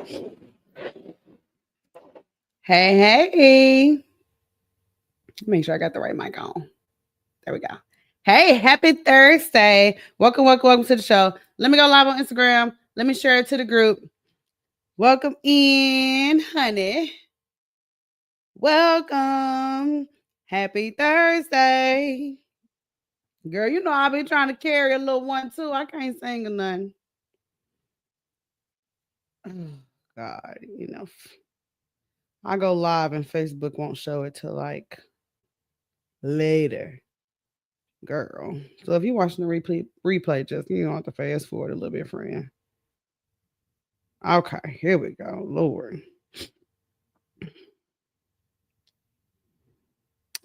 Hey, hey. Make sure I got the right mic on. There we go. Hey, happy Thursday. Welcome to the show. Let me go live on Instagram. Let me share it to the group. Welcome in, honey. Welcome. Happy Thursday. Girl, you know I've been trying to carry a little one too. I can't sing or nothing. Oh, God, I go live and Facebook won't show it till like later. Girl. So if you're watching the replay, just you don't have to fast forward a little bit, friend. Okay, here we go. Lord. I'm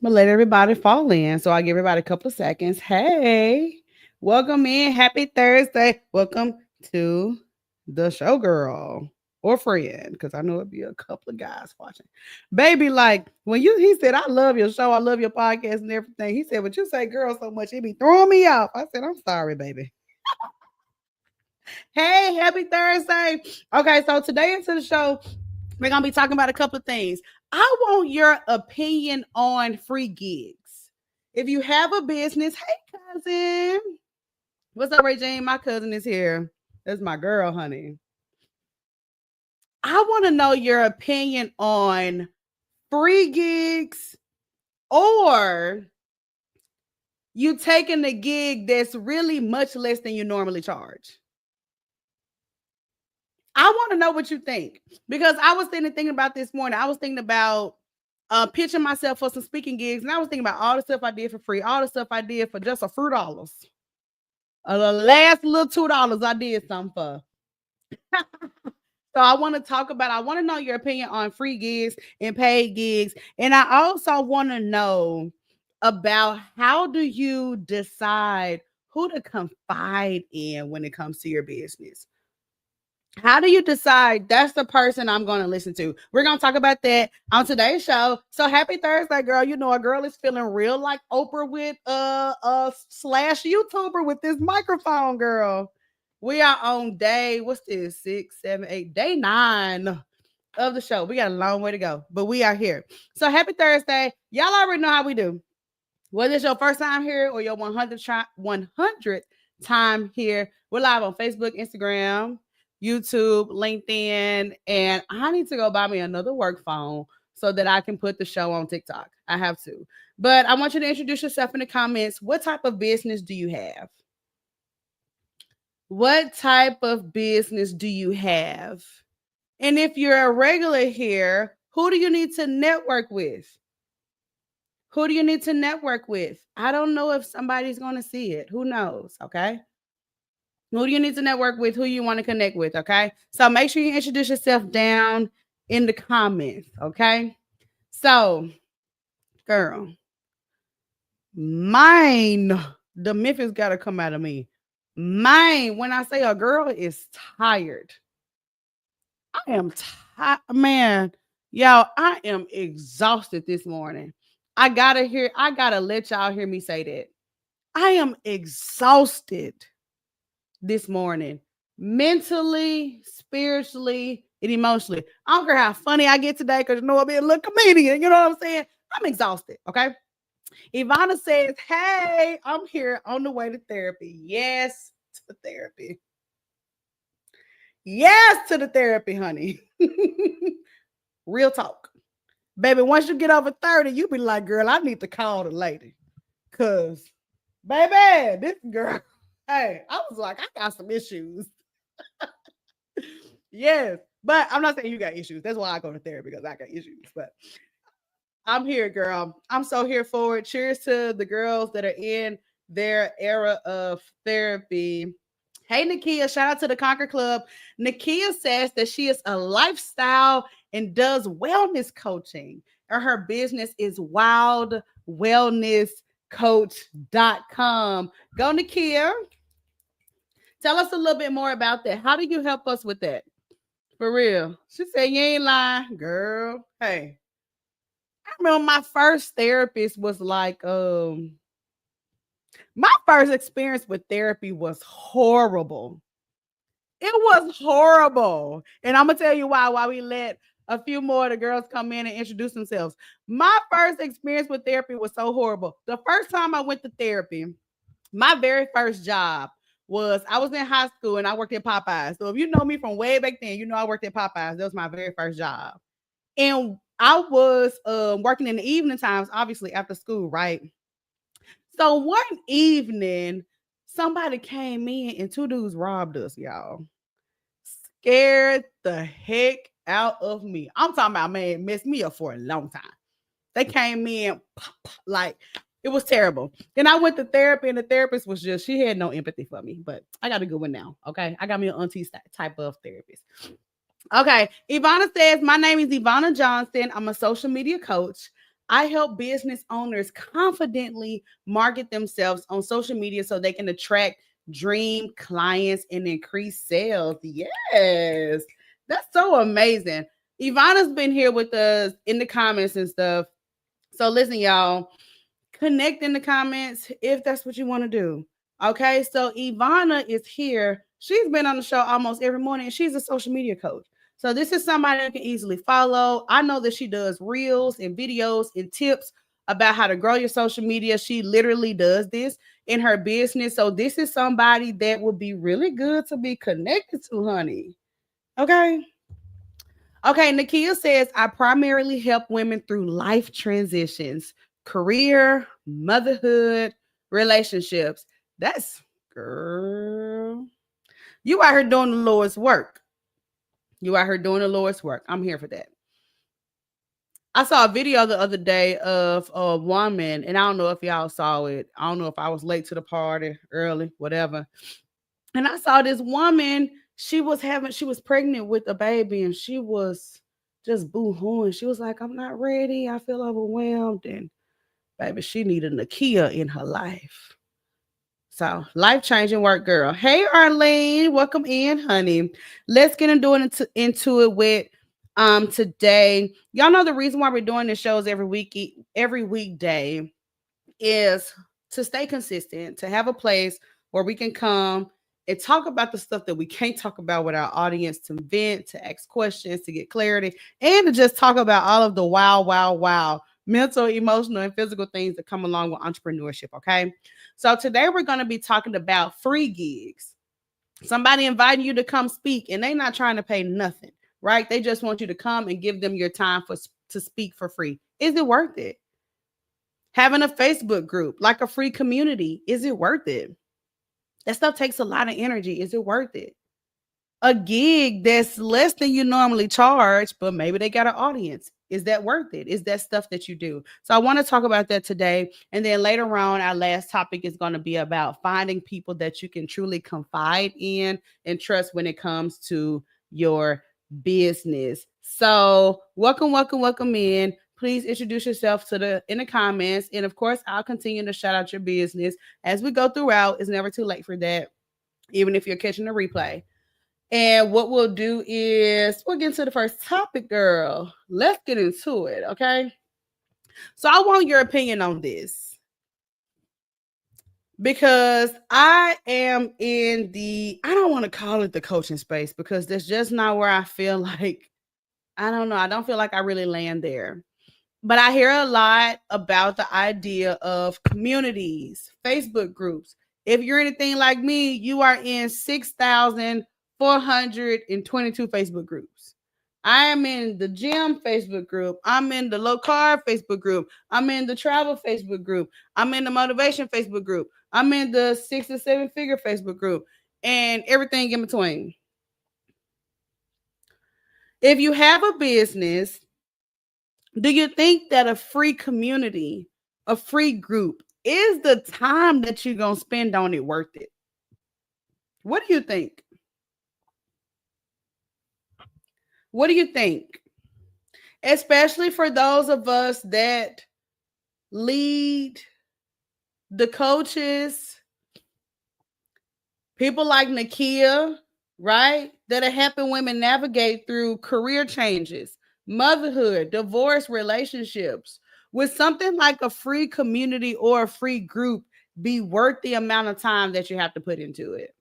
gonna let everybody fall in. So I give everybody a couple of seconds. Hey, welcome in. Happy Thursday. Welcome to the show, girl. Or friend, because I know it'd be a couple of guys watching. Baby, like when he said, I love your show, I love your podcast and everything. He said, but you say girl so much, it be throwing me off. I said, I'm sorry, baby. Hey, happy Thursday. Okay, so today into the show, we're going to be talking about a couple of things. I want your opinion on free gigs. If you have a business, hey, cousin. What's up, Regine? My cousin is here. That's my girl, honey. I want to know your opinion on free gigs or you taking a gig that's really much less than you normally charge. I want to know what you think because I was thinking about this morning. I was thinking about pitching myself for some speaking gigs, and I was thinking about all the stuff I did for free, all the stuff I did for just a few dollars. The last little $2 I did something for. So I want to talk about. I want to know your opinion on free gigs and paid gigs, and I also want to know about how do you decide who to confide in when it comes to your business. How do you decide that's the person I'm going to listen to? We're going to talk about that on today's show. So happy Thursday, girl. You know, a girl is feeling real like Oprah with slash YouTuber with this microphone, girl. We are on day, what's this? 6, 7, 8, day 9 of the show. We got a long way to go, but we are here. So happy Thursday. Y'all already know how we do. Whether it's your first time here or your 100th time here, we're live on Facebook, Instagram, YouTube, LinkedIn, and I need to go buy me another work phone so that I can put the show on TikTok. I have to. But I want you to introduce yourself in the comments. What type of business do you have? What type of business do you have? And if you're a regular here, who do you need to network with? Who do you need to network with? I don't know if somebody's going to see it. Who knows? Okay. Who do you need to network with? Who you want to connect with? Okay. So make sure you introduce yourself down in the comments. Okay. So, girl, mine, the Memphis got to come out of me. Mine, when I say a girl is tired, I am tired, man. Y'all, I am exhausted this morning. I gotta let y'all hear me say that. I am exhausted this morning, mentally, spiritually, and emotionally. I don't care how funny I get today because you know I'm being a little comedian. You know what I'm saying? I'm exhausted. Okay. Ivana says, hey, I'm here on the way to therapy. Yes, to therapy. Yes, to the therapy, honey. Real talk. Baby, once you get over 30, you be like, girl, I need to call the lady. Cause, baby, this girl, hey, I was like, I got some issues. Yes. But I'm not saying you got issues. That's why I go to therapy because I got issues. But I'm here, girl. I'm so here for it. Cheers to the girls that are in their era of therapy. Hey, Nakia, shout out to the Conquer Club. Nakia says that she is a lifestyle and does wellness coaching. And her business is wildwellnesscoach.com. Go, Nakia. Tell us a little bit more about that. How do you help us with that? For real. She said, you ain't lying, girl. Hey, I remember my first therapist was like, my first experience with therapy was horrible. It was horrible. And I'm gonna tell you why while we let a few more of the girls come in and introduce themselves. My first experience with therapy was so horrible. The first time I went to therapy, my very first job was I was in high school and I worked at Popeyes. So if you know me from way back then, you know I worked at Popeyes. That was my very first job. And I was working in the evening times, obviously after school, right? So one evening, somebody came in and two dudes robbed us, y'all. Scared the heck out of me. I'm talking about, man, messed me up for a long time. They came in like it was terrible. Then I went to therapy, and the therapist was just, she had no empathy for me, but I got a good one now. Okay. I got me an auntie type of therapist. Okay. Ivana says, my name is Ivana Johnson. I'm a social media coach. I help business owners confidently market themselves on social media so they can attract dream clients and increase sales. Yes. That's so amazing. Ivana's been here with us in the comments and stuff. So listen, y'all, connect in the comments if that's what you want to do. Okay, so Ivana is here. She's been on the show almost every morning, and she's a social media coach. So this is somebody you can easily follow. I know that she does reels and videos and tips about how to grow your social media. She literally does this in her business. So this is somebody that would be really good to be connected to, honey. Okay. Okay, Nakia says, I primarily help women through life transitions, career, motherhood, relationships. That's, girl. You out here doing the Lord's work. You out here doing the Lord's work. I'm here for that. I saw a video the other day of a woman, and I don't know if y'all saw it. I don't know if I was late to the party, early, whatever. And I saw this woman, she was pregnant with a baby, and she was just boo-hooing. She was like, I'm not ready. I feel overwhelmed. And baby, she needed Nakia in her life. So life-changing work, girl. Hey, Arlene, welcome in, honey. Let's get into it with today. Y'all know the reason why we're doing the shows every weekday is to stay consistent, to have a place where we can come and talk about the stuff that we can't talk about with our audience, to vent, to ask questions, to get clarity, and to just talk about all of the wow, mental, emotional, and physical things that come along with entrepreneurship. Okay. So today we're going to be talking about free gigs. Somebody inviting you to come speak and they not trying to pay nothing, right? They just want you to come and give them your time to speak for free. Is it worth it? Having a Facebook group, like a free community, is it worth it? That stuff takes a lot of energy. Is it worth it? A gig that's less than you normally charge, but maybe they got an audience. Is that worth it? Is that stuff that you do? So I want to talk about that today. And then later on, our last topic is going to be about finding people that you can truly confide in and trust when it comes to your business. So welcome in. Please introduce yourself in the comments. And of course, I'll continue to shout out your business as we go throughout. It's never too late for that, even if you're catching the replay. And what we'll do is we'll get into the first topic, girl. Let's get into it, okay? So I want your opinion on this because I am I don't want to call it the coaching space because that's just not where I feel like, I don't know. I don't feel like I really land there. But I hear a lot about the idea of communities, Facebook groups. If you're anything like me, you are in 6,422 Facebook groups. I am in the gym Facebook group. I'm in the low carb Facebook group. I'm in the travel Facebook group. I'm in the motivation Facebook group. I'm in the 6 to 7 figure Facebook group and everything in between. If you have a business, do you think that a free community, a free group, is the time that you're going to spend on it worth it? What do you think? What do you think? Especially for those of us that lead, the coaches, people like Nakia, right? That are helping women navigate through career changes, motherhood, divorce, relationships. Would something like a free community or a free group be worth the amount of time that you have to put into it?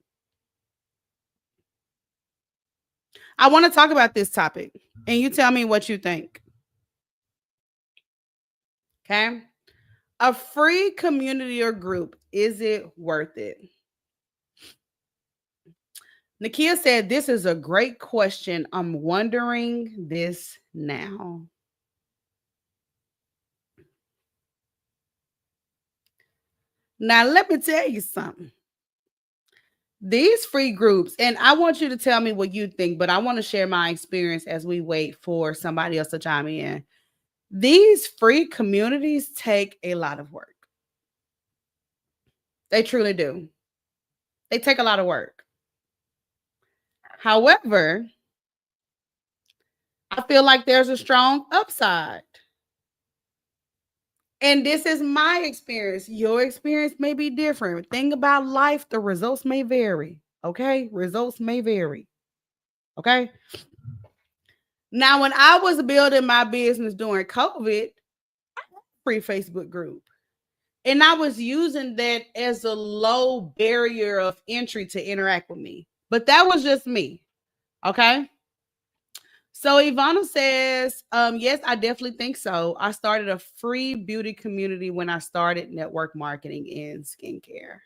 I want to talk about this topic and you tell me what you think. Okay. A free community or group, is it worth it? Nakia said, this is a great question. I'm wondering this now. Now, let me tell you something. These free groups, and I want you to tell me what you think, but I want to share my experience as we wait for somebody else to chime in. These free communities take a lot of work. They truly do. They take a lot of work. However, I feel like there's a strong upside. And this is my experience. Your experience may be different. Thing about life, the results may vary. Okay? Results may vary. Okay? Now, when I was building my business during COVID, free Facebook group. And I was using that as a low barrier of entry to interact with me. But that was just me. Okay. So Ivana says, yes, I definitely think so. I started a free beauty community when I started network marketing in skincare.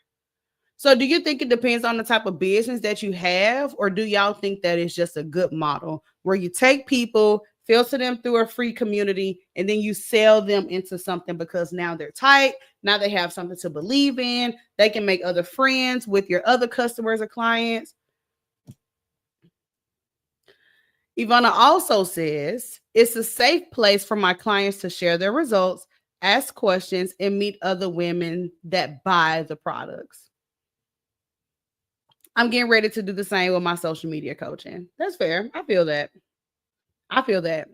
So do you think it depends on the type of business that you have, or do y'all think that it's just a good model where you take people, filter them through a free community, and then you sell them into something because now they're tight, now they have something to believe in, they can make other friends with your other customers or clients? Ivana also says, it's a safe place for my clients to share their results, ask questions, and meet other women that buy the products. I'm getting ready to do the same with my social media coaching. That's fair. I feel that. I feel that.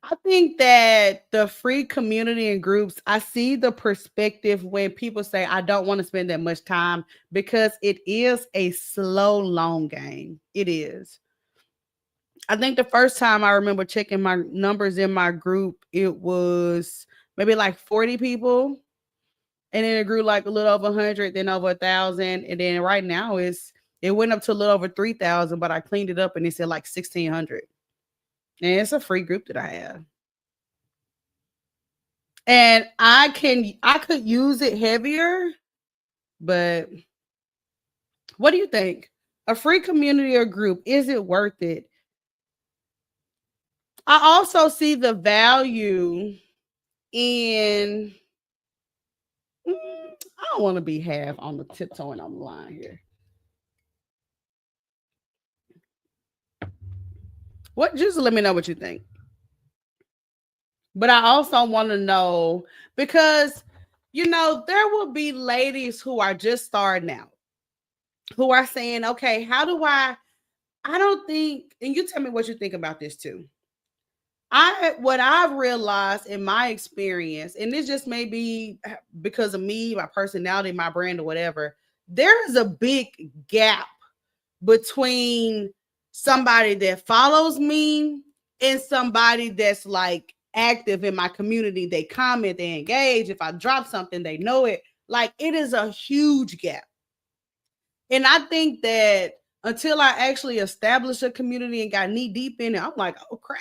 I think that the free community and groups, I see the perspective when people say, I don't want to spend that much time because it is a slow, long game. It is. I think the first time I remember checking my numbers in my group, it was maybe like 40 people. And then it grew like a little over 100, then over 1,000. And then right now it went up to a little over 3,000, but I cleaned it up and it said like 1,600. And it's a free group that I have. And I could use it heavier, but what do you think? A free community or group, is it worth it? I also see the value in I don't want to be half on the tiptoeing on the line here. What just let me know what you think. But I also want to know because there will be ladies who are just starting out who are saying, okay, how do I don't think, and you tell me what you think about this too. What I've realized in my experience, and this just may be because of me, my personality, my brand, or whatever, there is a big gap between somebody that follows me and somebody that's like active in my community. They comment, they engage. If I drop something, they know it. Like it is a huge gap. And I think that until I actually established a community and got knee deep in it, I'm like, oh crap,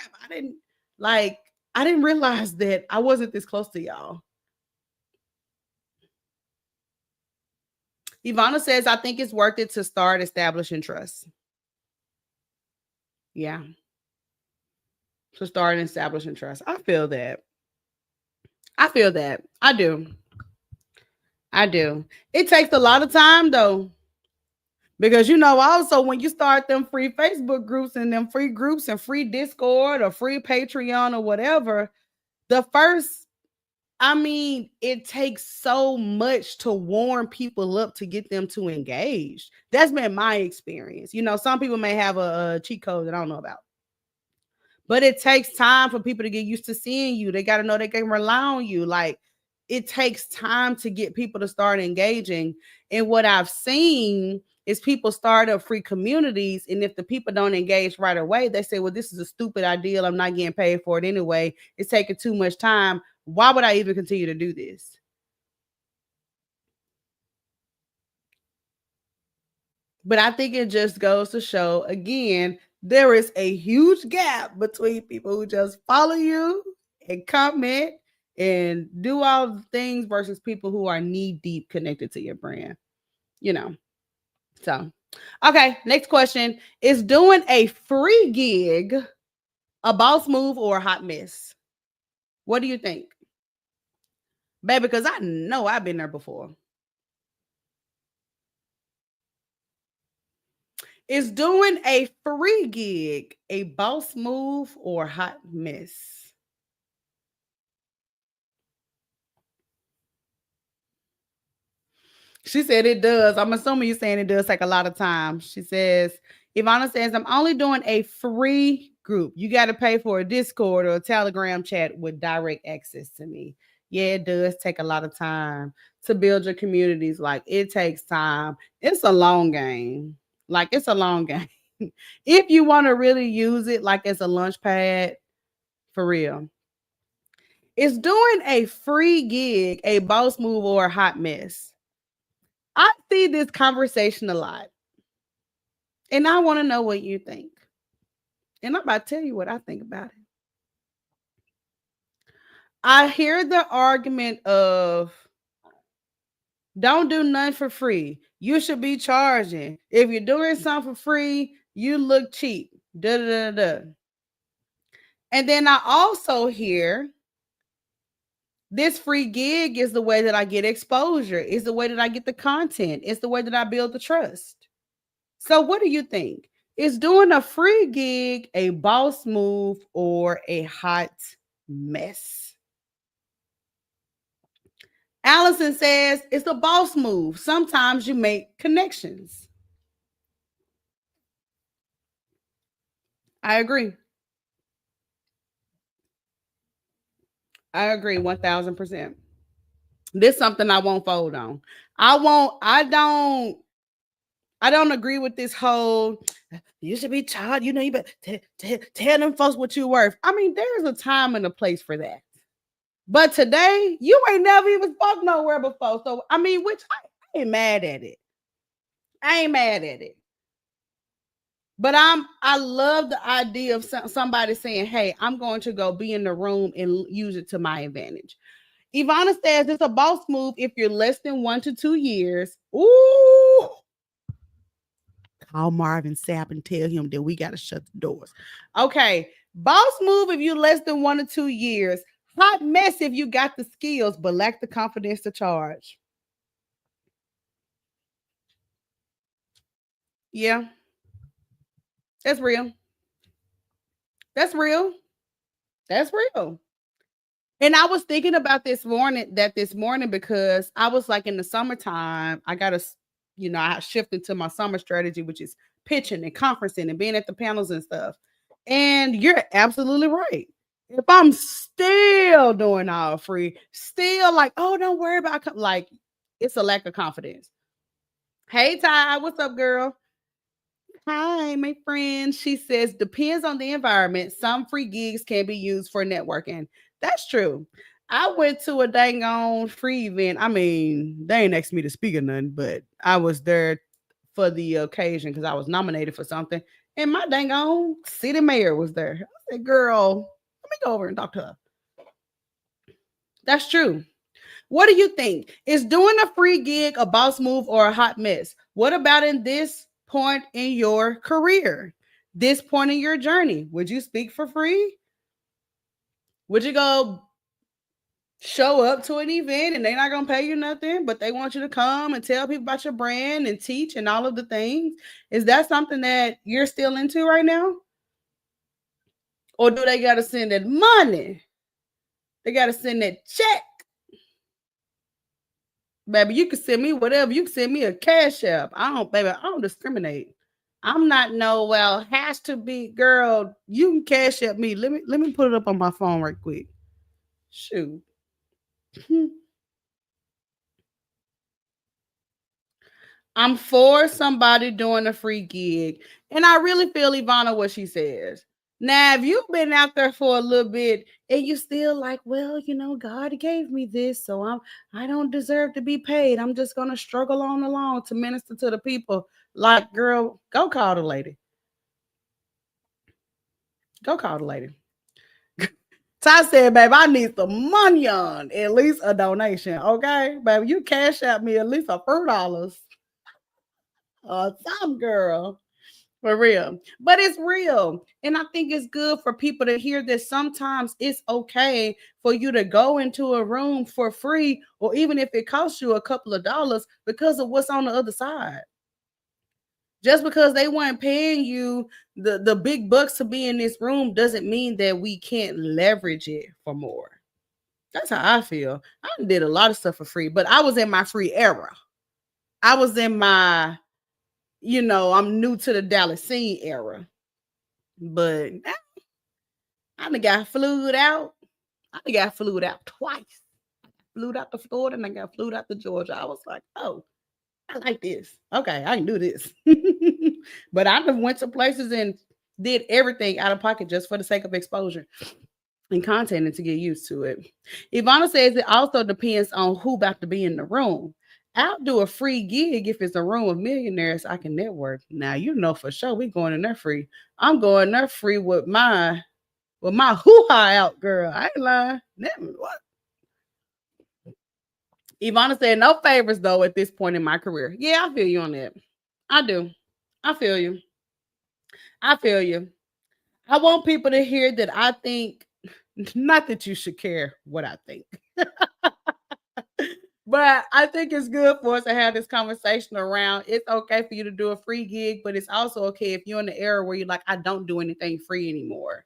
like I didn't realize that I wasn't this close to y'all. Ivana says, I think it's worth it to start establishing trust. Yeah. To start establishing trust. I feel that. I feel that. I do. I do. It takes a lot of time though. Because also when you start them free Facebook groups and them free groups and free Discord or free Patreon or whatever, the first, it takes so much to warm people up to get them to engage. That's been my experience. Some people may have a cheat code that I don't know about. But it takes time for people to get used to seeing you. They got to know they can rely on you. Like it takes time to get people to start engaging. And what I've seen is people start up free communities. And if the people don't engage right away, they say, well, this is a stupid idea. I'm not getting paid for it anyway. It's taking too much time. Why would I even continue to do this? But I think it just goes to show again There is a huge gap between people who just follow you and comment and do all the things versus people who are knee deep connected to your brand, you know. So, okay, next question. Is doing a free gig a boss move or a hot mess? What do you think? Baby, because I know I've been there before. Is doing a free gig a boss move or hot mess? She said it does. I'm assuming you're saying it does take a lot of time. She says, Ivana says, I'm only doing a free group. You got to pay for a Discord or a Telegram chat with direct access to me. Yeah, it does take a lot of time to build your communities. Like, it takes time. It's a long game. Like, it's a long game. If you want to really use it like as a launch pad, for real. Is doing a free gig a boss move or a hot mess? I see this conversation a lot, and I want to know what you think. And I'm about to tell you what I think about it. I hear the argument of don't do none for free. You should be charging. If you're doing something for free, you look cheap. Da da da da. And then I also hear this free gig is the way that I get exposure, is the way that I get the content, it's the way that I build the trust. So, what do you think? Is doing a free gig a boss move or a hot mess? Allison says it's a boss move. Sometimes you make connections. I agree. I agree 1000%. This is something I won't fold on. I won't, I don't agree with this whole you should be charged. You know, you better tell them folks what you're worth. I mean, there's a time and a place for that. But today, you ain't never even spoke nowhere before. So, I mean, which I ain't mad at it. I ain't mad at it. But I love the idea of somebody saying, "Hey, I'm going to go be in the room and use it to my advantage." Ivana says it's a boss move if you're less than 1 to 2 years. Ooh, call Marvin Sapp and tell him that we got to shut the doors. Okay, boss move if you're less than 1 to 2 years. Hot mess if you got the skills but lack the confidence to charge. Yeah, that's real. That's real. That's real. And I was thinking about this morning because I was like in the summertime, I got to, I shifted to my summer strategy, which is pitching and conferencing and being at the panels and stuff. And you're absolutely right. If I'm still doing all free, still like, oh, don't worry about like it's a lack of confidence. Hey Ty, what's up, girl? Hi, my friend. She says, depends on the environment. Some free gigs can be used for networking. That's true. I went to a dang on free event. I mean, they ain't asked me to speak or nothing, but I was there for the occasion because I was nominated for something. And my dang on city mayor was there. I said, girl, let me go over and talk to her. That's true. What do you think? Is doing a free gig a boss move or a hot mess? What about in this point in your career? This point in your journey? Would you speak for free? Would you go show up to an event and they're not going to pay you nothing, but they want you to come and tell people about your brand and teach and all of the things? Is that something that you're still into right now? Or do they got to send that money? They got to send that check. Baby, you can send me whatever. You can send me a cash app. Baby, I don't discriminate. I'm not no, well, has to be, girl. You can cash app me. Let me put it up on my phone right quick. Shoot. I'm for somebody doing a free gig. And I really feel Ivana what she says. Now, if you've been out there for a little bit and you still like, well, God gave me this, so I don't deserve to be paid. I'm just gonna struggle on along to minister to the people. Like, girl, go call the lady. Go call the lady. Ty said, babe, I need some money on at least a donation. Okay, baby, you cash out me at least a $4 or some girl. For real. But it's real. And I think it's good for people to hear that sometimes it's okay for you to go into a room for free, or even if it costs you a couple of dollars, because of what's on the other side. Just because they weren't paying you the big bucks to be in this room doesn't mean that we can't leverage it for more. That's how I feel. I did a lot of stuff for free, but I was in my free era. I was in my, I'm new to the Dallas scene era. But I done got flued out. I done got flued out twice. Flew out to Florida and I got flew out to Georgia. I was like, oh, I like this. Okay, I can do this. But I done went to places and did everything out of pocket just for the sake of exposure and content and to get used to it. Ivana says it also depends on who about to be in the room. I'll do a free gig if it's a room of millionaires I can network. Now you know for sure we going in there free. I'm going there free with my hoo-ha out, girl. I ain't lying. What? Ivana said, no favors, though, at this point in my career. Yeah, I feel you on that. I do. I feel you. I feel you. I want people to hear that I think, not that you should care what I think, but I think it's good for us to have this conversation around it's okay for you to do a free gig, but it's also okay if you're in the era where you're like, I don't do anything free anymore.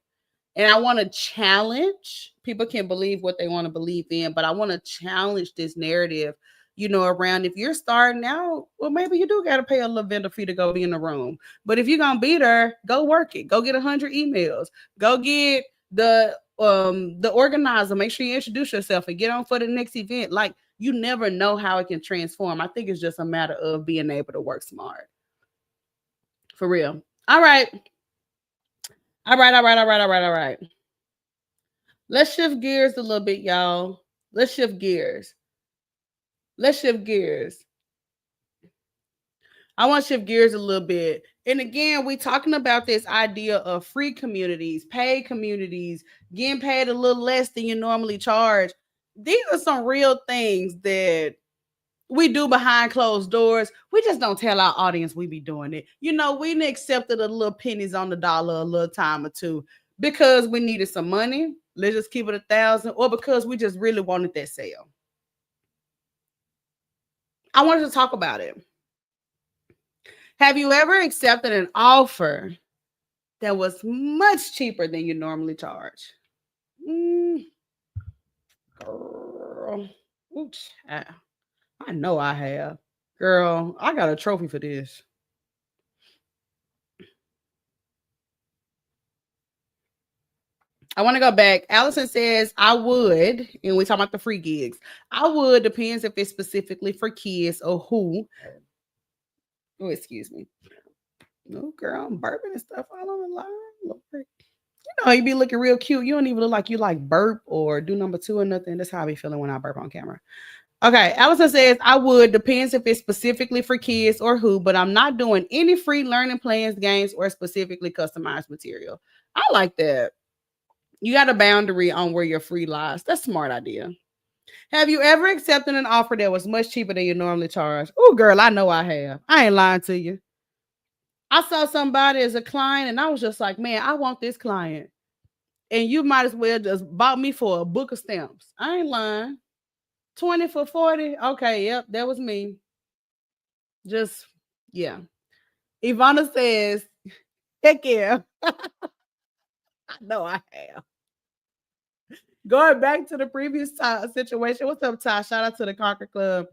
And I want to challenge people can believe what they want to believe in, but I want to challenge this narrative, around if you're starting out, well, maybe you do got to pay a little vendor fee to go be in the room. But if you're going to be there, go work it. Go get 100 emails. Go get the organizer. Make sure you introduce yourself and get on for the next event. Like, you never know how it can transform. I think it's just a matter of being able to work smart. For real. All right. All right, all right, all right, all right, all right. Let's shift gears a little bit, y'all. Let's shift gears. Let's shift gears. I want to shift gears a little bit. And again, we talking about this idea of free communities, paid communities, getting paid a little less than you normally charge. These are some real things that we do behind closed doors. We just don't tell our audience we be doing it. We accepted a little pennies on the dollar a little time or two because we needed some money. Let's just keep it 1,000, or because we just really wanted that sale. I wanted to talk about it. Have you ever accepted an offer that was much cheaper than you normally charge? Girl. Oops. I know I have. Girl, I got a trophy for this. I want to go back. Allison says, I would, and we talk about the free gigs. I would, depends if it's specifically for kids or who. Oh, excuse me. No, girl, I'm burping and stuff all on the line. Lord. You be looking real cute. You don't even look like you like burp or do number two or nothing. That's how I be feeling when I burp on camera. Okay, Allison says, I would, depends if it's specifically for kids or who, but I'm not doing any free learning plans, games, or specifically customized material. I like that. You got a boundary on where your free lies. That's a smart idea. Have you ever accepted an offer that was much cheaper than you normally charge? Oh, girl, I know I have. I ain't lying to you. I saw somebody as a client and I was just like, man, I want this client. And you might as well just bought me for a book of stamps. I ain't lying. 20 for 40. Okay, yep, that was me. Just, yeah. Ivana says, heck yeah. I know I have. Going back to the previous situation. What's up, Ty? Shout out to the Conquer Club.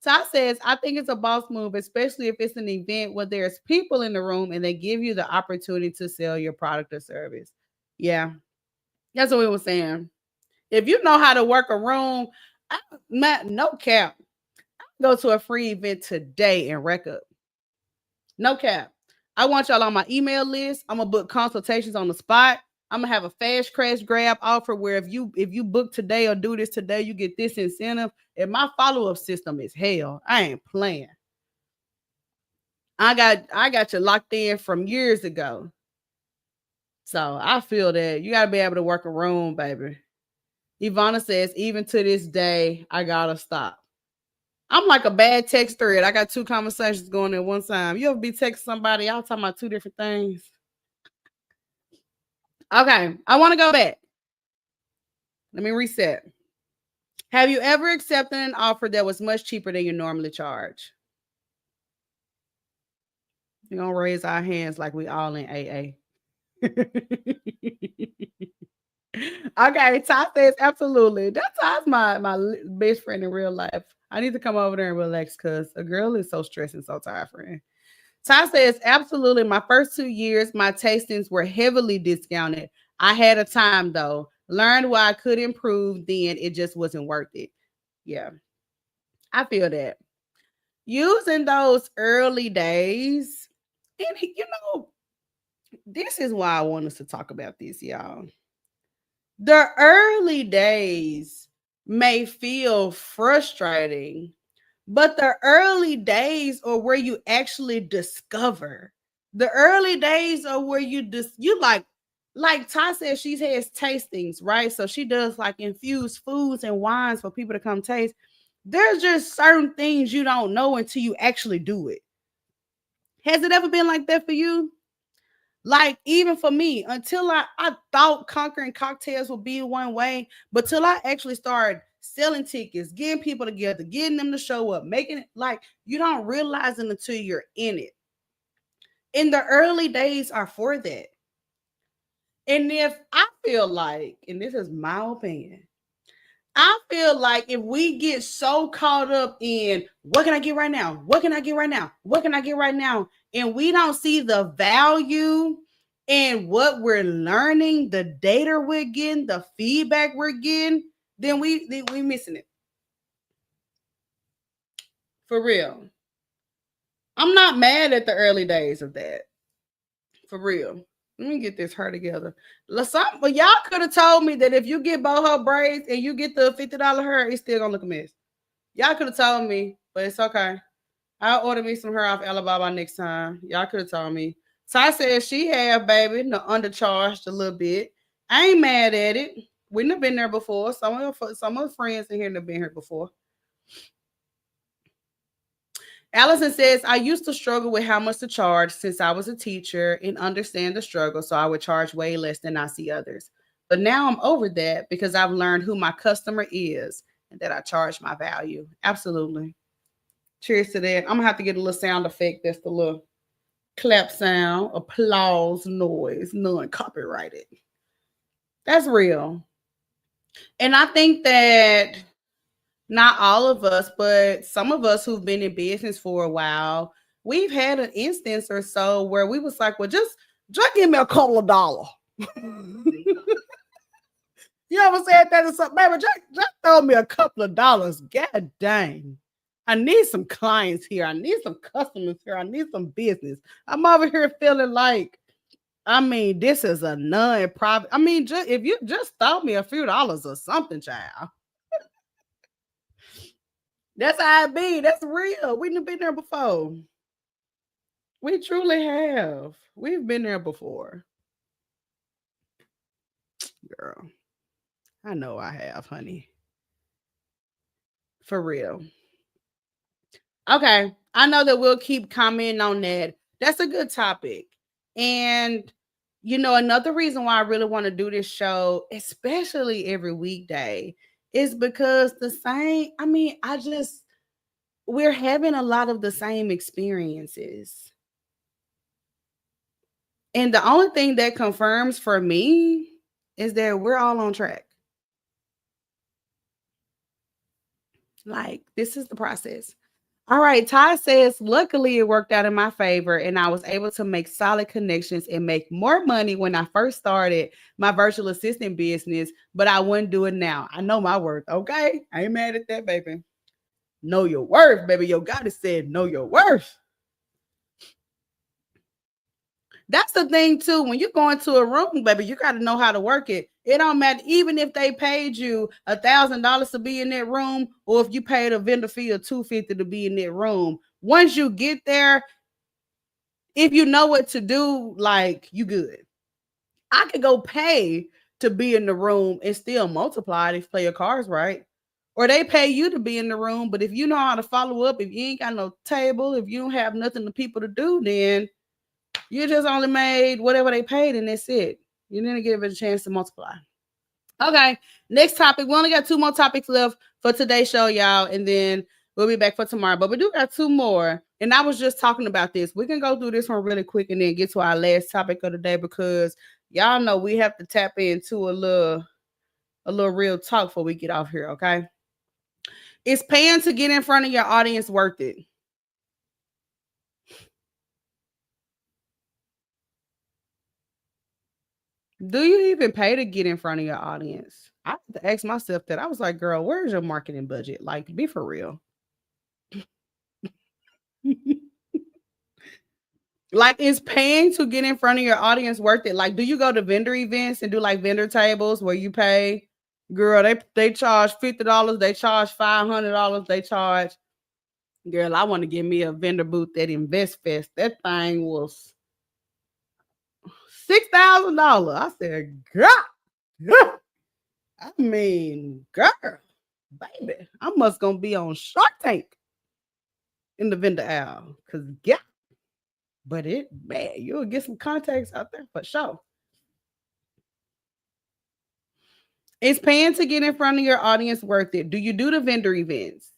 Ty says, I think it's a boss move, especially if it's an event where there's people in the room and they give you the opportunity to sell your product or service. Yeah, that's what we were saying. If you know how to work a room, no cap. Go to a free event today and wreck up. No cap. I want y'all on my email list. I'm gonna book consultations on the spot. I'm gonna have a fast crash grab offer where if you book today or do this today, you get this incentive. And my follow-up system is hell. I ain't playing. I got you locked in from years ago. So I feel that you got to be able to work a room, baby. Ivana says, even to this day, I gotta stop. I'm like a bad text thread. I got two conversations going at one time. You ever be texting somebody, y'all talking about two different things? Okay, I want to go back. Let me reset. Have you ever accepted an offer that was much cheaper than you normally charge? We're gonna raise our hands like we all in AA. Okay, Ty says absolutely. That's Ty's my best friend in real life. I need to come over there and relax because a girl is so stressed and so tired, friend. Ty says absolutely. My first 2 years, my tastings were heavily discounted. I had a time though. Learned why I could improve. Then it just wasn't worth it. Yeah, I feel that. Using those early days, and this is why I want us to talk about this, y'all. The early days may feel frustrating, but the early days are where you actually discover. The early days are where you like Ty says she has tastings, right? So she does like infused foods and wines for people to come taste. There's just certain things you don't know until you actually do it. Has it ever been like that for you? Like even for me, until I thought conquering cocktails would be one way, but till I actually started selling tickets, getting people together, getting them to show up, making it like you don't realize it until you're in it. And the early days are for that. And if I feel like, and this is my opinion, I feel like if we get so caught up in what can I get right now? What can I get right now? What can I get right now? And we don't see the value in what we're learning, the data we're getting, the feedback we're getting, then we missing it. For real. I'm not mad at the early days of that. For real. Let me get this her together. But y'all could have told me that if you get boho braids and you get the $50 hair, it's still gonna look a mess. Y'all could have told me, but it's okay. I'll order me some hair off Alibaba next time. Y'all could have told me. Ty said she had baby, no undercharged a little bit. I ain't mad at it. We have been there before. Some of the friends in here have been here before. Allison says, I used to struggle with how much to charge since I was a teacher and understand the struggle, so I would charge way less than I see others. But now I'm over that because I've learned who my customer is and that I charge my value. Absolutely. Cheers to that. I'm gonna have to get a little sound effect. That's the little clap sound, applause noise, non copyrighted. That's real. And I think that not all of us, but some of us who've been in business for a while, we've had an instance or so where we was like, well, just give me a couple of dollars. You ever said that or something? Baby, just throw me a couple of dollars. God dang. I need some clients here. I need some customers here. I need some business. I'm over here feeling like, I mean, this is a non-profit. I mean, if you just throw me a few dollars or something, child. That's how it be. That's real. We've been there before. We truly have. We've been there before. Girl, I know I have, honey. For real. Okay. I know that we'll keep commenting on that. That's a good topic. And another reason why I really want to do this show, especially every weekday, is because we're having a lot of the same experiences. And the only thing that confirms for me is that we're all on track. Like, this is the process. All right, Ty says, luckily it worked out in my favor and I was able to make solid connections and make more money when I first started my virtual assistant business, but I wouldn't do it now. I know my worth, okay? I ain't mad at that, baby. Know your worth, baby. Your goddess said, know your worth. That's the thing too. When you go into a room, baby, you got to know how to work it. It don't matter, even if they paid you $1,000 to be in that room, or if you paid a vendor fee of $250 to be in that room. Once you get there, if you know what to do, like, you good. I could go pay to be in the room and still multiply it if you play your cards right. Or they pay you to be in the room, but if you know how to follow up, if you ain't got no table, if you don't have nothing to people to do, then you just only made whatever they paid and that's it. You didn't give it a chance to multiply. Okay, next topic. We only got two more topics left for today's show, y'all, and then we'll be back for tomorrow. But we do got two more, and I was just talking about this. We can go through this one really quick and then get to our last topic of the day because y'all know we have to tap into a little real talk before we get off here. Okay, is paying to get in front of your audience worth it? Do you even pay to get in front of your audience? I had to ask myself that. I was like, girl, where's your marketing budget? Like, be for real. Like, is paying to get in front of your audience worth it? Like, do you go to vendor events and do like vendor tables where you pay? Girl, they charge $50, they charge $500, they charge. Girl, I want to give me a vendor booth at Invest Fest. That thing was $6,000. I said, girl, I mean, girl, baby, I must gonna be on Shark Tank in the vendor aisle, cause yeah, but it man, you'll get some contacts out there for sure. Is paying to get in front of your audience worth it? Do you do the vendor events?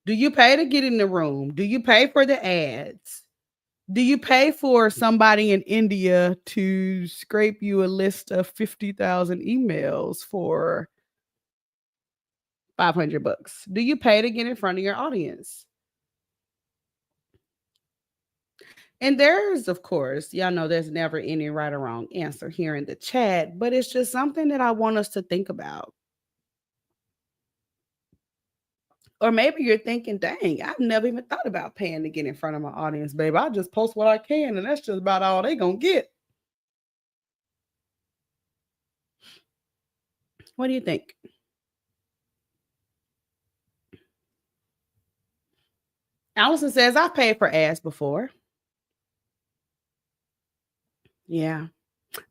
Do you pay to get in the room? Do you pay for the ads? Do you pay for somebody in India to scrape you a list of 50,000 emails for $500? Do you pay to get in front of your audience? And there's, of course, y'all know there's never any right or wrong answer here in the chat, but it's just something that I want us to think about. Or maybe you're thinking, dang, I've never even thought about paying to get in front of my audience, babe. I just post what I can, and that's just about all they gonna get. What do you think? Allison says, I've paid for ads before. Yeah.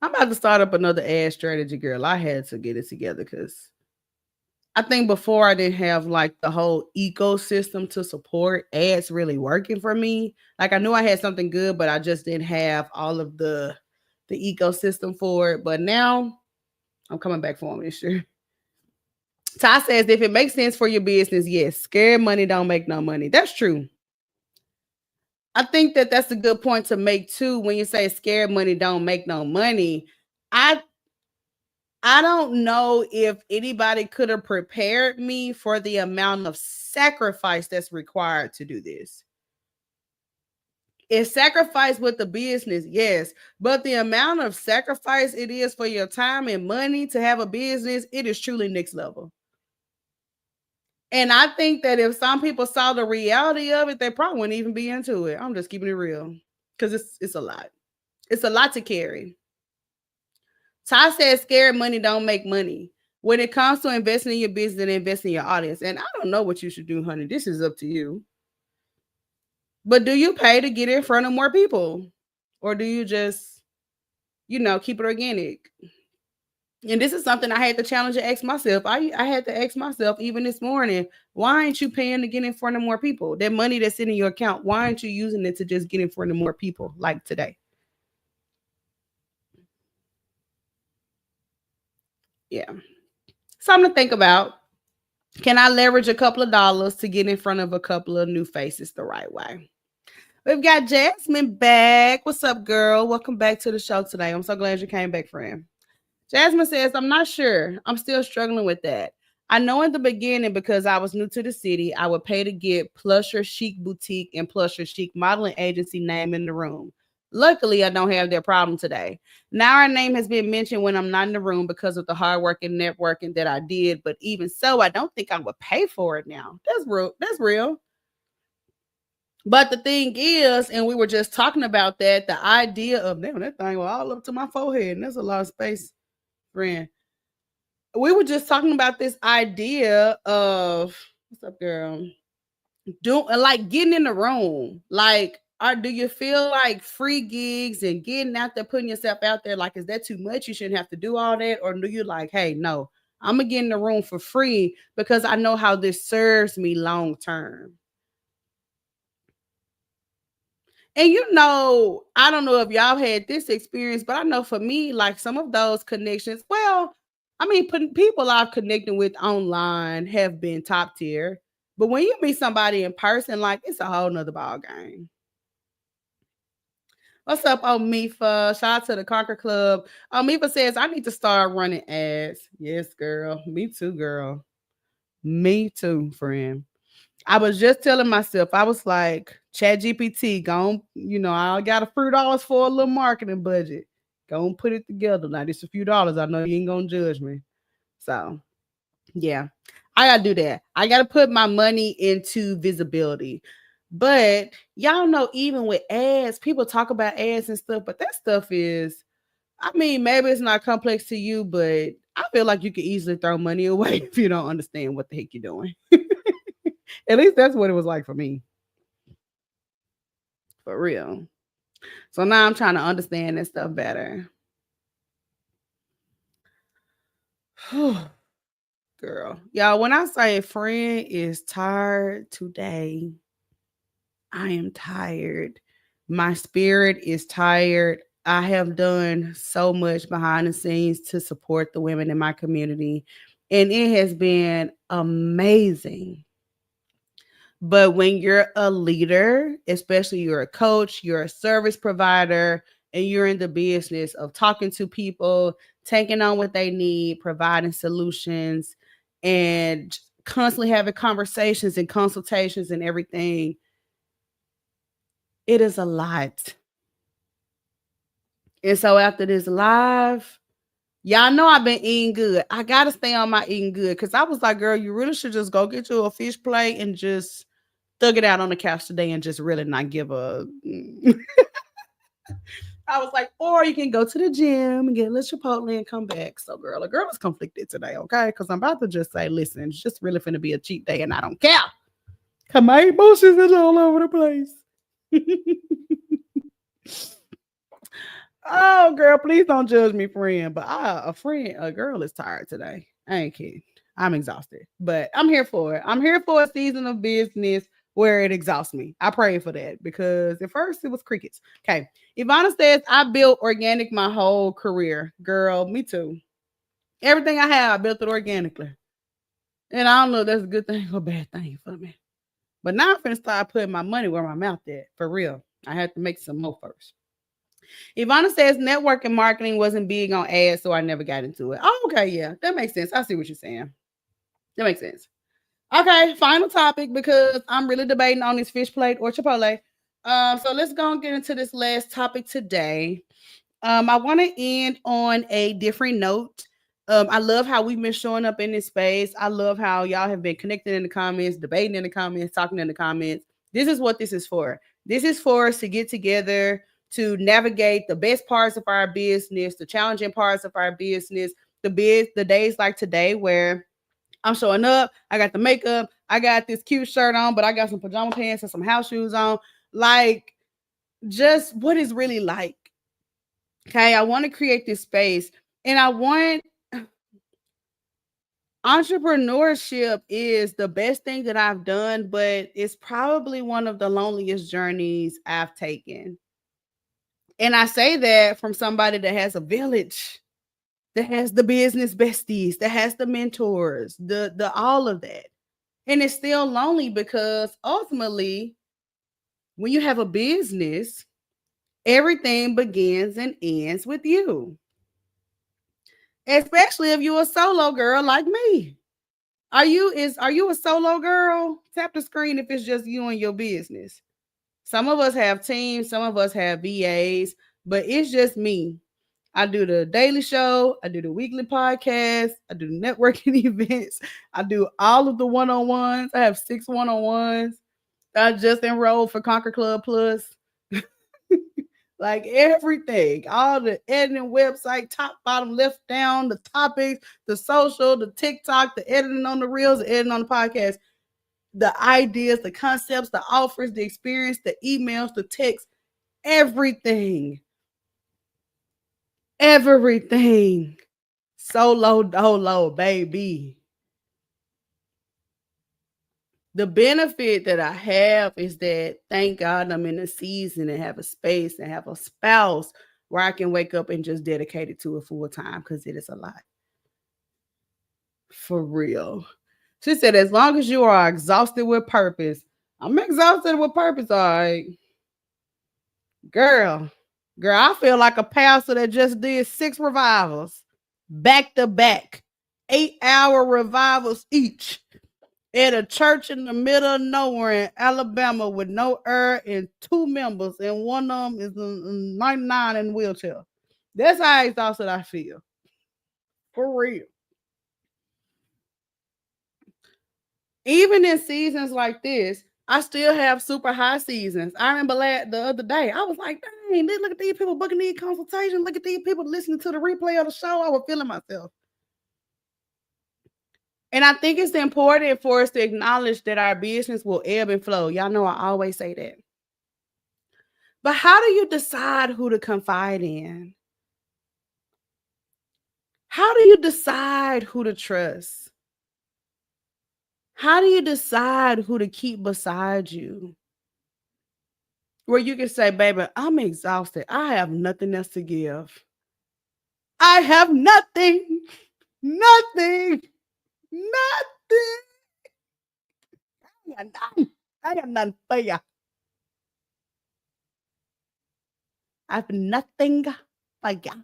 I'm about to start up another ad strategy, girl. I had to get it together because I think before I didn't have like the whole ecosystem to support ads really working for me. Like I knew I had something good, but I just didn't have all of the ecosystem for it. But now I'm coming back for them this year. Ty says if it makes sense for your business, yes, scared money don't make no money. That's true. I think that that's a good point to make too. When you say scared money don't make no money, I I don't know if anybody could have prepared me for the amount of sacrifice that's required to do this. It's sacrifice with the business, yes, but the amount of sacrifice it is for your time and money to have a business, it is truly next level. And I think that if some people saw the reality of it, they probably wouldn't even be into it. I'm just keeping it real because it's a lot. It's a lot to carry. Ty says scared money don't make money. When it comes to investing in your business and investing in your audience, and I don't know what you should do, honey. This is up to you. But do you pay to get in front of more people? Or do you just, keep it organic? And this is something I had to challenge and ask myself. I had to ask myself even this morning, why aren't you paying to get in front of more people? That money that's in your account, why aren't you using it to just get in front of more people like today? Yeah. Something to think about. Can I leverage a couple of dollars to get in front of a couple of new faces the right way? We've got Jasmine back. What's up, girl? Welcome back to the show today. I'm so glad you came back, friend. Jasmine says, I'm not sure. I'm still struggling with that. I know in the beginning, because I was new to the city, I would pay to get Plusher Chic Boutique and Plusher Chic Modeling Agency name in the room. Luckily, I don't have that problem today. Now our name has been mentioned when I'm not in the room because of the hard work and networking that I did. But even so, I don't think I would pay for it now. That's real. That's real. But the thing is, and we were just talking about that, the idea of, damn, that thing was all up to my forehead, and there's a lot of space, friend. We were just talking about this idea of, what's up, girl? Like getting in the room. Like, Or do you feel like free gigs and getting out there, putting yourself out there, like, is that too much? You shouldn't have to do all that? Or do you like, hey, no, I'm going to get in the room for free because I know how this serves me long term? And I don't know if y'all had this experience, but I know for me, like some of those connections, well, I mean, people I've connected with online have been top tier. But when you meet somebody in person, like it's a whole nother ball game. What's up, Omifa? Shout out to the Conquer Club. Omifa says, I need to start running ads. Yes, girl. Me too, girl. Me too, friend. I was just telling myself, I was like, Chat GPT, go I got a few dollars for a little marketing budget. Go and put it together. Now, just a few dollars. I know you ain't gonna judge me. So yeah, I gotta do that. I gotta put my money into visibility. But y'all know, even with ads, people talk about ads and stuff, but that stuff is, I mean, maybe it's not complex to you, but I feel like you could easily throw money away if you don't understand what the heck you're doing. At least that's what it was like for me. For real. So now I'm trying to understand this stuff better. Girl. Y'all, when I say friend is tired today, I am tired. My spirit is tired. I have done so much behind the scenes to support the women in my community, and it has been amazing. But when you're a leader, especially you're a coach, you're a service provider, and you're in the business of talking to people, taking on what they need, providing solutions, and constantly having conversations and consultations and everything, it is a lot. And so after this live, y'all know I've been eating good. I gotta stay on my eating good because I was like, girl, you really should just go get you a fish plate and just thug it out on the couch today and just really not give a. I was like, or you can go to the gym and get a little Chipotle and come back. So, girl, a girl is conflicted today, okay? Because I'm about to just say, listen, it's just really finna be a cheat day and I don't care. Cause my emotions is all over the place. Oh, girl, please don't judge me, friend. But a girl is tired today. I ain't kidding. I'm exhausted, but I'm here for it. I'm here for a season of business where it exhausts me. I pray for that because at first it was crickets. Okay. Ivana says, I built organic my whole career. Girl, me too. Everything I have, I built it organically. And I don't know if that's a good thing or a bad thing for me. But now I'm finna start putting my money where my mouth at. For real. I had to make some more first. Ivana says network and marketing wasn't big on ads, so I never got into it. Oh, okay, yeah. That makes sense. I see what you're saying. That makes sense. Okay, final topic because I'm really debating on this fish plate or Chipotle. So let's go and get into this last topic today. I want to end on a different note. I love how we've been showing up in this space. I love how y'all have been connecting in the comments, debating in the comments, talking in the comments. This is what this is for. This is for us to get together to navigate the best parts of our business, the challenging parts of our business, the days like today where I'm showing up, I got the makeup, I got this cute shirt on, but I got some pajama pants and some house shoes on. Like, just what is really like. Okay, I want to create this space and I want entrepreneurship is the best thing that I've done, but it's probably one of the loneliest journeys I've taken. And I say that from somebody that has a village, that has the business besties, that has the mentors, the all of that. And it's still lonely because ultimately, when you have a business, everything begins and ends with you. Especially if you're a solo girl like me. Are you a solo girl? Tap the screen if it's just you and your business. Some of us have teams, some of us have VAs, but it's just me. I do the daily show, I do the weekly podcast, I do networking events, I do all of the one-on-ones. I have 6 one-on-ones. I just enrolled for Conquer Club Plus. Like everything, all the editing, website, top, bottom, left, down, the topics, the social, the TikTok, the editing on the reels, the editing on the podcast. the ideas, the concepts, the offers, the experience, the emails, the texts, everything. Everything. Solo dolo, baby. The benefit that I have is that thank God I'm in a season and have a space and have a spouse where I can wake up and just dedicate it to it full time because it is a lot. For real. She said, as long as you are exhausted with purpose, I'm exhausted with purpose, all right. Girl, girl, I feel like a pastor that just did 6 revivals back to back, 8-hour revivals each at a church in the middle of nowhere in Alabama with no air and 2 members, and one of them is 99 in a wheelchair. That's how exhausted I feel. For real. Even in seasons like this, I still have super high seasons. I remember the other day, I was like, dang, look at these people booking these consultations. Look at these people listening to the replay of the show. I was feeling myself. And I think it's important for us to acknowledge that our business will ebb and flow. Y'all know I always say that. But how do you decide who to confide in? How do you decide who to trust? How do you decide who to keep beside you? Where you can say, baby, I'm exhausted. I have nothing else to give. I have nothing, nothing, nothing. I got nothing. I got nothing for you. I have nothing for you.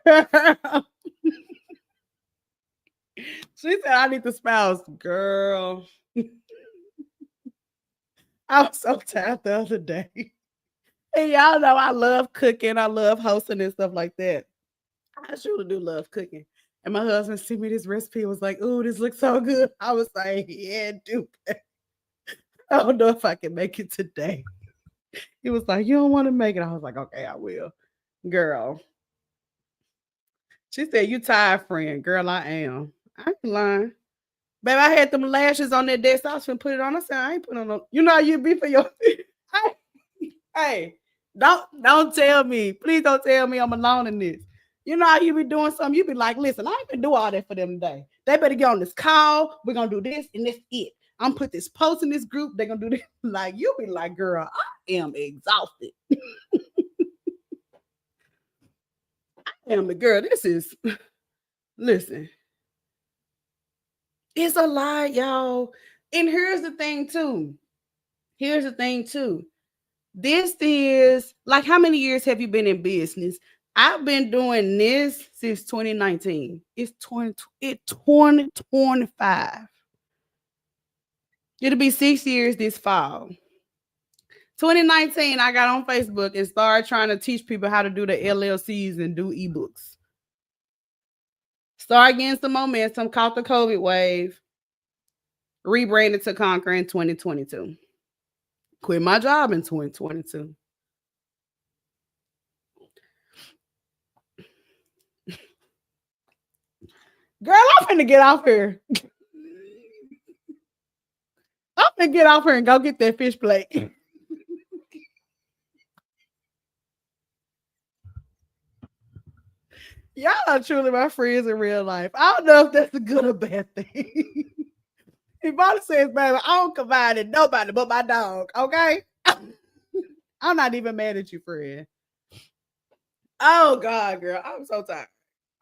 Girl. She said, I need the spouse. Girl. I was so tired the other day. And y'all know I love cooking. I love hosting and stuff like that. I truly do love cooking. And my husband sent me this recipe. Was like, "Oh, this looks so good." I was like, "Yeah, dude. I don't know if I can make it today." He was like, "You don't want to make it." I was like, "Okay, I will." Girl. She said, "You tired, friend." Girl, I am. I ain't lying. Baby, I had them lashes on that desk. I was finna put it on. I said, I ain't put on no. You know how you be for your hey, don't tell me. Please don't tell me I'm alone in this. You know how you be doing something, you be like, listen, I ain't gonna do all that for them today. They better get on this call. We're gonna do this, and that's it. I'm put this post in this group. They're gonna do this. Like, you be like, girl, I am exhausted. I am the girl. This is listen, it's a lie, y'all. And here's the thing, too. Here's the thing, too. This is like, how many years have you been in business? I've been doing this since 2019. It's 2025. It'll be 6 years this fall. 2019, I got on Facebook and started trying to teach people how to do the LLCs and do ebooks. Start getting some momentum, caught the COVID wave, rebranded to Conquer in 2022. Quit my job in 2022. Girl, I'm finna get off here. I'm finna get off here and go get that fish plate. Y'all are truly my friends in real life. I don't know if that's a good or bad thing. Ivana says, baby, I don't confide in nobody but my dog, okay? I'm not even mad at you, friend. Oh, God, girl. I'm so tired.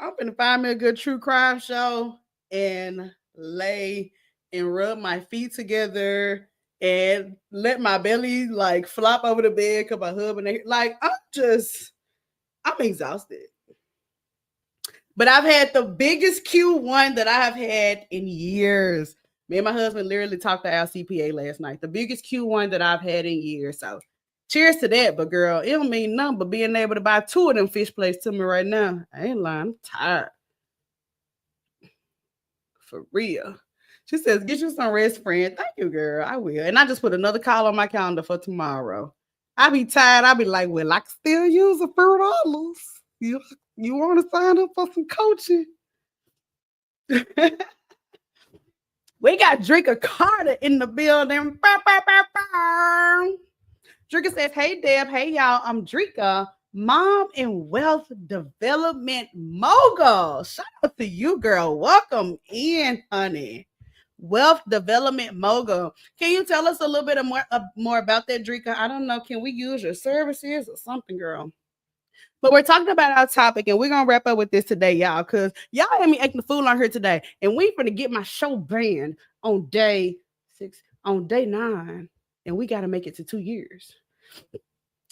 I'm gonna find me a good true crime show and lay and rub my feet together and let my belly like flop over the bed because my husband like I'm exhausted. But I've had the biggest Q1 that I have had in years. Me and my husband literally talked to our CPA last night. The biggest Q1 that I've had in years. So cheers to that. But girl, it don't mean nothing but being able to buy 2 of them fish plates to me right now. I ain't lying. I'm tired. For real. She says, get you some rest, friend. Thank you, girl. I will. And I just put another call on my calendar for tomorrow. I be tired. I be like, well, I can still use a $4. You you want to sign up for some coaching? We got Drinker Carter in the building. Bow, bow, bow, bow. Drinker says, hey, Deb. Hey, y'all. I'm Drika, mom and wealth development mogul. Shout out to you, girl. Welcome in, honey. Wealth development mogul. Can you tell us a little bit more about that, Drika? I don't know. Can we use your services or something, girl? But we're talking about our topic, and we're gonna wrap up with this today, y'all, because y'all had me acting the fool on here today, and we finna get my show banned on day 6, on day 9, and we got to make it to 2 years.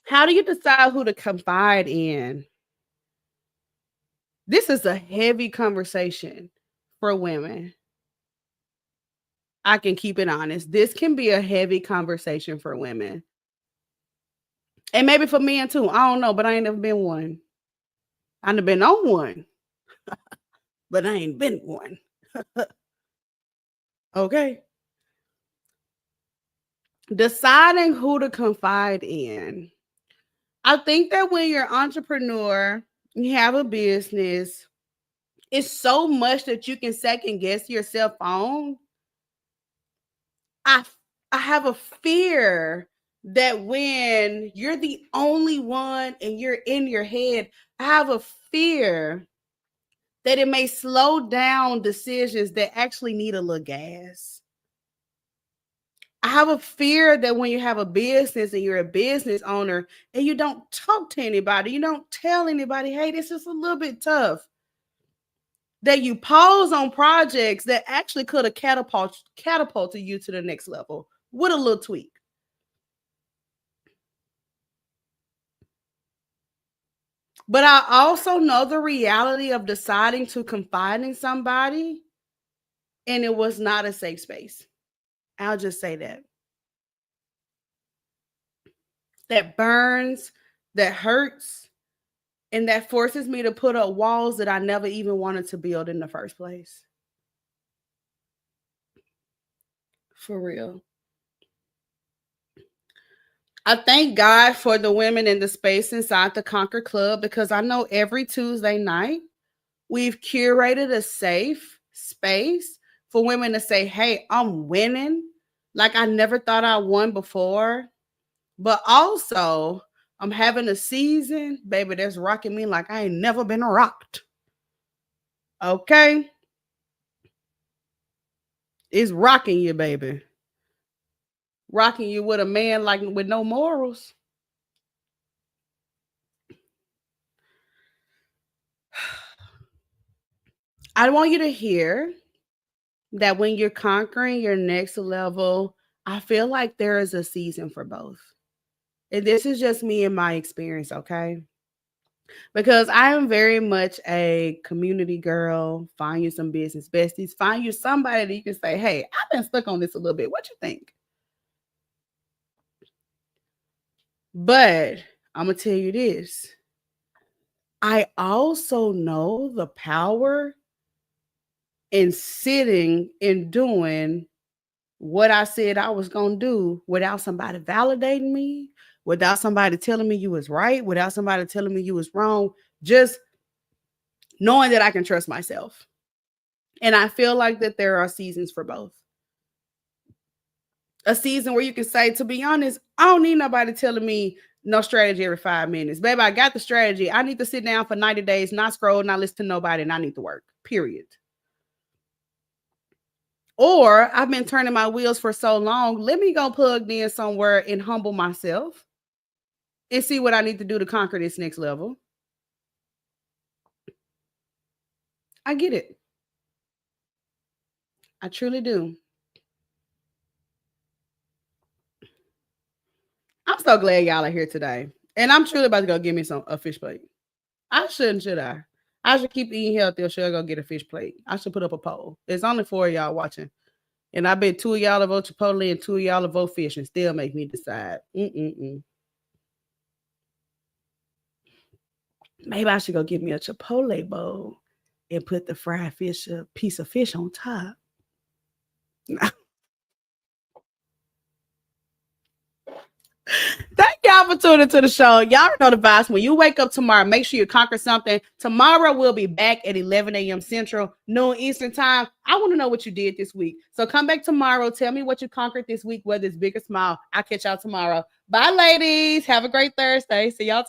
How do you decide who to confide in? This is a heavy conversation for women. I can keep it honest. This can be a heavy conversation for women. And maybe for men too. I don't know, but I ain't never been one. I done been on one, but I ain't been one. Okay. Deciding who to confide in. I think that when you're an entrepreneur, you have a business, it's so much that you can second guess yourself on. I I have a fear that when you're the only one and you're in your head, I have a fear that it may slow down decisions that actually need a little gas. I have a fear that when you have a business and you're a business owner and you don't talk to anybody, you don't tell anybody, hey, this is a little bit tough, that you pause on projects that actually could have catapulted you to the next level with a little tweak. But I also know the reality of deciding to confide in somebody and it was not a safe space. I'll just say that. That burns, that hurts, and that forces me to put up walls that I never even wanted to build in the first place. For real. I thank God for the women in the space inside the Conquer Club because I know every Tuesday night we've curated a safe space for women to say, hey, I'm winning like I never thought I won before. But also, I'm having a season, baby, that's rocking me like I ain't never been rocked. Okay? It's rocking you, baby. Rocking you with a man like with no morals. I want you to hear that when you're conquering your next level, I feel like there is a season for both. And this is just me and my experience, okay? Because I am very much a community girl. Find you some business besties. Find you somebody that you can say, hey, I've been stuck on this a little bit. What you think? But I'm going to tell you this. I also know the power in sitting and doing what I said I was going to do without somebody validating me, without somebody telling me you was right, without somebody telling me you was wrong, just knowing that I can trust myself. And I feel like that there are seasons for both. A season where you can say, to be honest, I don't need nobody telling me no strategy every 5 minutes. Baby, I got the strategy. I need to sit down for 90 days, not scroll, not listen to nobody, and I need to work. Period. Or I've been turning my wheels for so long. Let me go plug in somewhere and humble myself and see what I need to do to conquer this next level. I get it. I truly do. I'm so glad y'all are here today. And I'm truly about to go get me a fish plate. I shouldn't, should I? I should keep eating healthy or should I go get a fish plate? I should put up a poll. It's only 4 of y'all watching. And I bet 2 of y'all will vote Chipotle and 2 of y'all will vote fish and still make me decide. Maybe I should go get me a Chipotle bowl and put the fried fish, a piece of fish on top. Thank y'all y'all for tuning to the show. Y'all know the vibes. When you wake up tomorrow, make sure you conquer something. Tomorrow we'll be back at 11 a.m. Central, noon Eastern time. I want to know what you did this week. So come back tomorrow. Tell me what you conquered this week, whether it's big or small. I'll catch y'all tomorrow. Bye, ladies. Have a great Thursday. See y'all tomorrow.